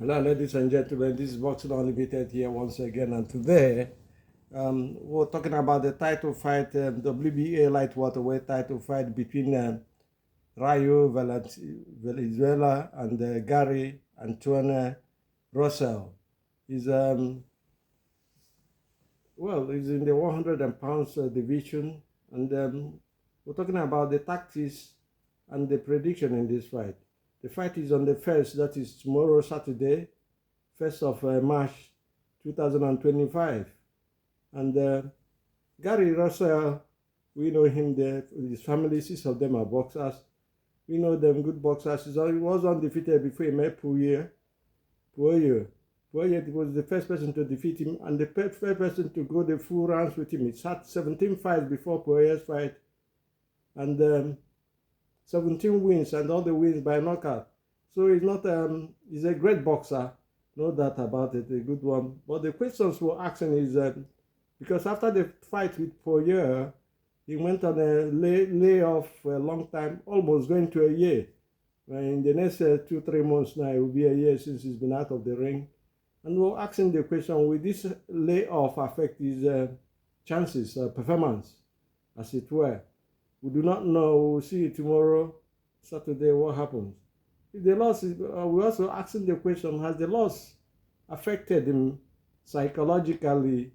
Hello, ladies and gentlemen. This is Boxing Unlimited here once again, and today we're talking about the title fight, WBA light welterweight title fight between Rayo, Valenzuela, and Gary Antuanne Russell. He's he's in the 100 pounds division, and we're talking about the tactics and the prediction in this fight. The fight is on the 1st, that is tomorrow, Saturday, 1st of March 2025. And Gary Russell, we know him, his family, 6 of them are boxers. We know them good boxers. He was undefeated before he met Poirier. Poirier was the first person to defeat him and the first person to go the full rounds with him. He had 17 fights before Poirier's fight. And 17 wins, and all the wins by knockout. So he's not he's a great boxer, no doubt about it, a good one. But the questions we're asking is because after the fight with Poirier, he went on a layoff for a long time, almost going to a year. In the next 2-3 months now, it will be a year since he's been out of the ring. And we're asking the question, will this layoff affect his chances, performance, as it were? We do not know. We'll see tomorrow, Saturday, what happens. If the loss is, we're also asking the question, has the loss affected him psychologically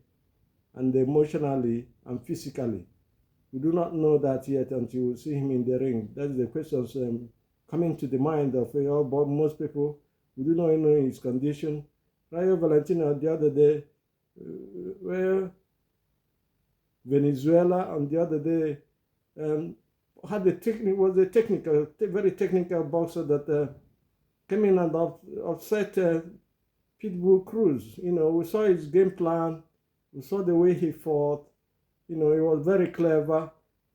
and emotionally and physically? We do not know that yet until we see him in the ring. That's the questions coming to the mind of most people. We do not know his condition. Rayo Valentina the other day, Venezuela on the other day, had very technical boxer that came in and upset Pitbull Cruz. We saw his game plan, we saw the way he fought. He was very clever.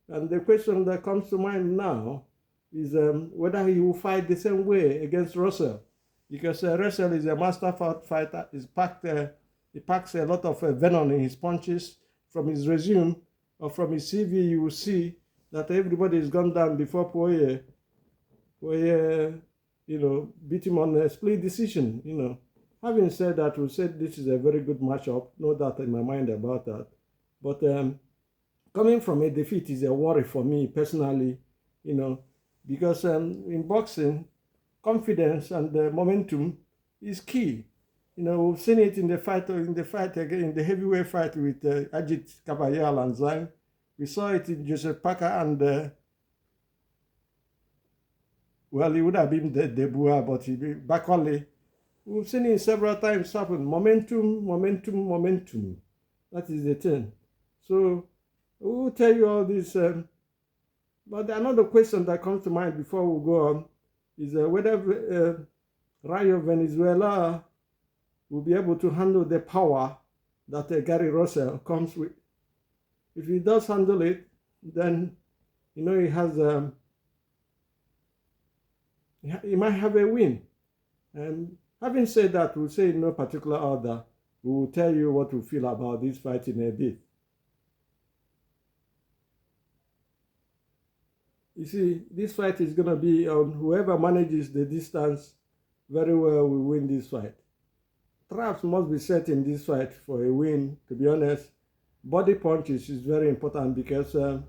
And the question that comes to mind now is whether he will fight the same way against Russell, because Russell is a master fighter. He packs a lot of venom in his punches. From his resume or from his CV, you will see that everybody has gone down before Poirier. Poirier, beat him on a split decision, Having said that, we said this is a very good matchup, no doubt in my mind about that. But coming from a defeat is a worry for me personally, because in boxing, confidence and momentum is key. We've seen it in the fight again, in the heavyweight fight with Ajit Caballal and Zhang. We saw it in Joseph Parker and, he would have been the Debua, but he be Bakole. We've seen it several times happen. Momentum. That is the thing. So, we will tell you all this. But another question that comes to mind before we go on is whether Rayo Venezuela will be able to handle the power that Gary Russell comes with. If he does handle it, then he has he might have a win. And having said that, we'll say in no particular order. We will tell you what we feel about this fight in a bit. You see, this fight is going to be on whoever manages the distance very well will win this fight. Traps must be set in this fight for a win, to be honest. Body punches is very important because the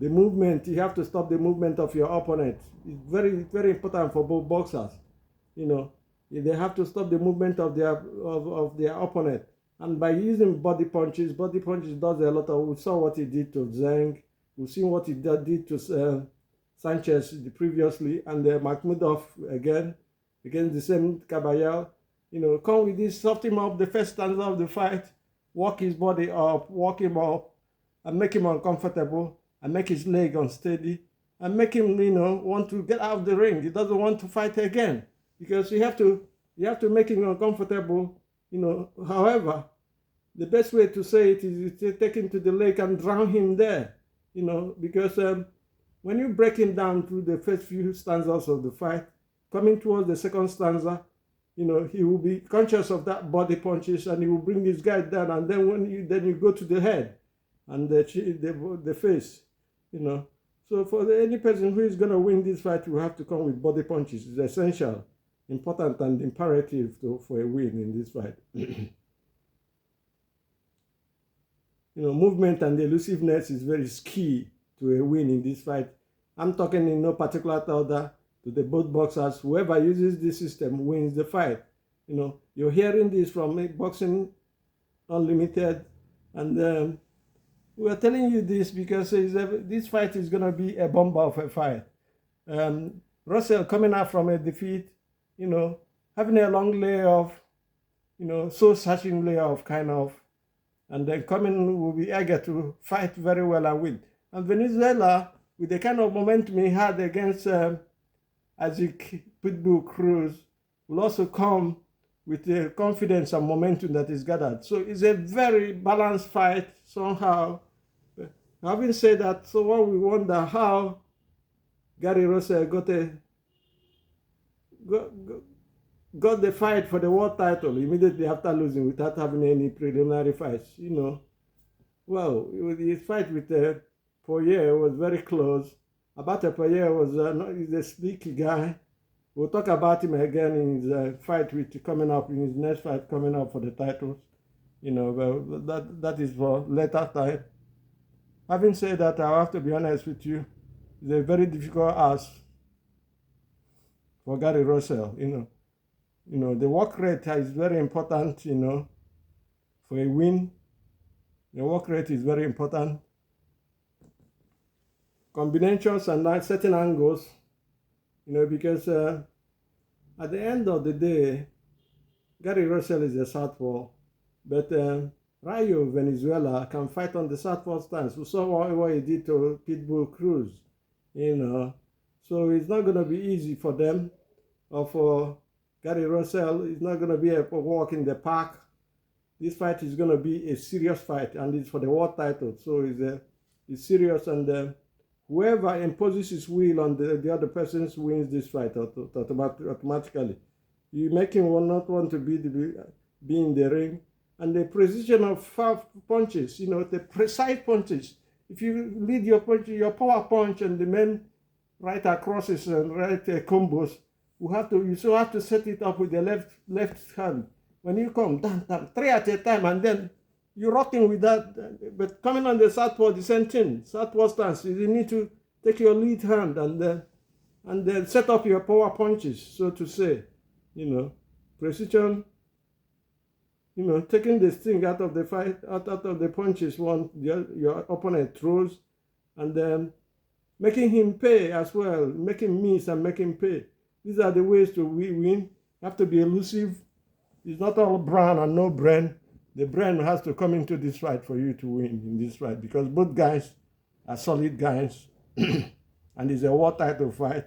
movement, you have to stop the movement of your opponent. It's very, very important for both boxers. They have to stop the movement of their opponent. And by using body punches does a lot of, we saw what he did to Zhang. We've seen what he did to Sanchez previously, and Makhmudov again, against the same Caballal. Come with this, soft him up the first stanza of the fight, walk his body up, walk him up, and make him uncomfortable, and make his leg unsteady, and make him, want to get out of the ring. He doesn't want to fight again, because you have to make him uncomfortable. However, the best way to say it is to take him to the leg and drown him there. Because when you break him down through the first few stanzas of the fight, coming towards the second stanza, he will be conscious of that body punches, and he will bring his guy down, and then you go to the head and the face, So for any person who is going to win this fight, will have to come with body punches. It's essential. important and imperative for a win in this fight. Movement and elusiveness is very key to a win in this fight. I'm talking in no particular order to the both boxers. Whoever uses this system wins the fight. You're hearing this from Boxing Unlimited, and we're telling you this because this fight is going to be a bomber of a fight. Russell coming out from a defeat, having a long layoff, soul-searching layoff kind of, and then coming will be eager to fight very well and win. And Venezuela, with the kind of momentum he had against Isaac Pitbull Cruz, will also come with the confidence and momentum that is gathered. So it's a very balanced fight somehow. Having said that, so what we wonder how Gary Russell got the fight for the world title immediately after losing without having any preliminary fights. Well, his fight with Poirier was very close. Abate Poirier is a slick guy. We'll talk about him again in his fight in his next fight coming up for the titles. But that is for later time. Having said that, I have to be honest with you, it's a very difficult ask for Gary Russell. The work rate is very important, for a win. The work rate is very important. Combinations and certain angles, because at the end of the day, Gary Russell is a southpaw, but Rayo, Venezuela can fight on the southpaw stance. We saw what he did to Pitbull Cruz, So it's not going to be easy for them or for Gary Russell. It's not going to be a walk in the park. This fight is going to be a serious fight, and it's for the world title. So it's serious, and whoever imposes his will on the other person wins this fight automatically. You make him not want to be in the ring. And the precision of punches, the precise punches. If you lead your punch, your power punch, and the men right across and right combos, you still have to set it up with the left hand. When you come, down, 3 at a time, and then you're rocking with that. But coming on the southpaw, the same thing. Southpaw stance, you need to take your lead hand and then set up your power punches, so to say. Precision. Taking the sting out of the fight, out of the punches your opponent throws, and then making him pay as well, make him miss and make him pay. These are the ways to win. You have to be elusive. It's not all brawn and no brain. The brain has to come into this fight for you to win in this fight, because both guys are solid guys, and it's a world title fight.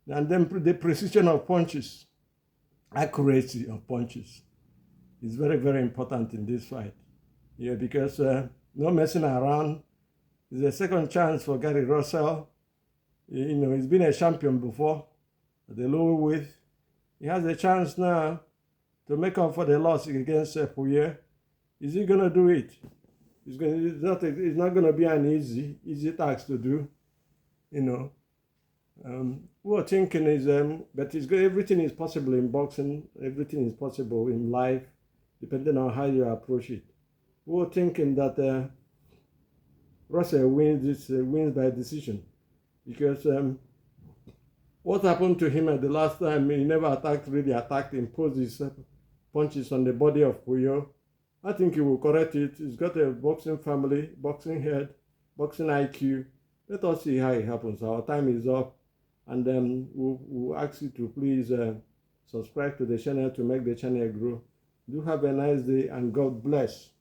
And then the precision of punches, accuracy of punches, is very, very important in this fight. Because no messing around. It's a second chance for Gary Russell. He's been a champion before at the lower weight. He has a chance now to make up for the loss against Poirier. Is he going to do it? It's not going to be an easy task to do. We're thinking is, but everything is possible in boxing. Everything is possible in life, depending on how you approach it. We're thinking that Russell wins by decision, because what happened to him at the last time, he never imposed his punches on the body of Puyo. I think he will correct it. He's got a boxing family, boxing head, boxing IQ. Let us see how it happens. Our time is up, and then we'll ask you to please subscribe to the channel to make the channel grow. Do have a nice day, and God bless.